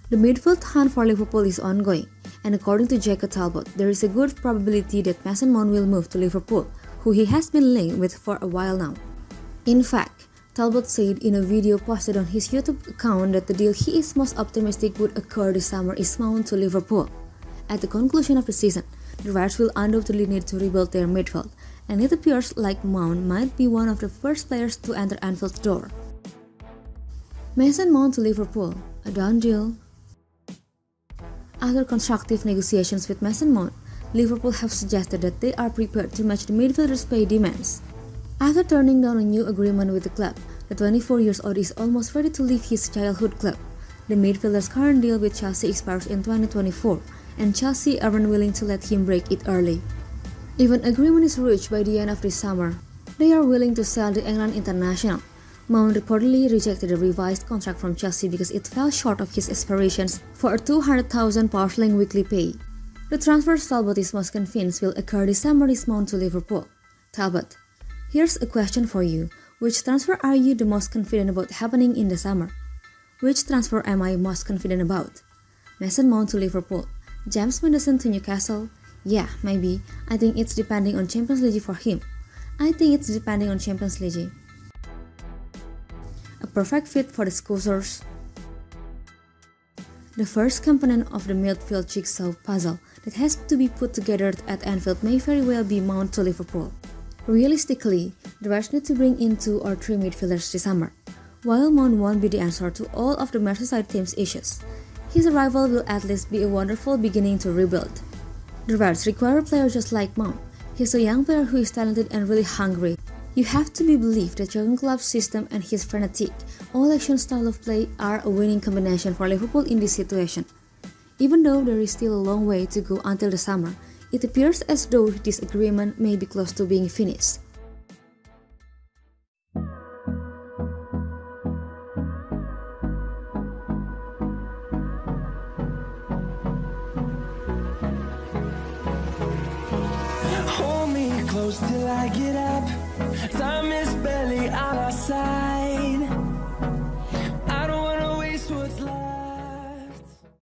The midfield hunt for Liverpool is ongoing, and according to Jacque Talbot, there is a good probability that Mason Mount will move to Liverpool, who he has been linked with for a while now. In fact, Talbot said in a video posted on his YouTube account that the deal he is most optimistic would occur this summer is Mount to Liverpool. At the conclusion of the season, the Reds will undoubtedly need to rebuild their midfield, and it appears like Mount might be one of the first players to enter Anfield's door. Mason Mount to Liverpool, a done deal. After constructive negotiations with Mason Mount, Liverpool have suggested that they are prepared to match the midfielder's pay demands. After turning down a new agreement with the club, the 24-year-old is almost ready to leave his childhood club. The midfielder's current deal with Chelsea expires in 2024, and Chelsea aren't willing to let him break it early. If an agreement is reached by the end of this summer, they are willing to sell the England international. Mount reportedly rejected a revised contract from Chelsea because it fell short of his aspirations for a £200,000 weekly pay. The transfer Talbot is most convinced will occur this summer is Mount to Liverpool. Talbot: here's a question for you. Which transfer are you the most confident about happening in the summer? Which transfer am I most confident about? Mason Mount to Liverpool. James Maddison to Newcastle? Yeah, maybe. I think it's depending on Champions League for him. A perfect fit for the Scousers. The first component of the midfield jigsaw puzzle that has to be put together at Anfield may very well be Mount to Liverpool. Realistically, the Reds need to bring in 2 or 3 midfielders this summer. While Mount won't be the answer to all of the Merseyside team's issues, his arrival will at least be a wonderful beginning to rebuild. The Reds require a player just like Mount. He's a young player who is talented and really hungry. You have to believe that Jurgen Klopp's system and his frenetic, all-action style of play are a winning combination for Liverpool in this situation. Even though there is still a long way to go until the summer, it appears as though this agreement may be close to being finished. Hold me close till I get up. Time is barely on our side.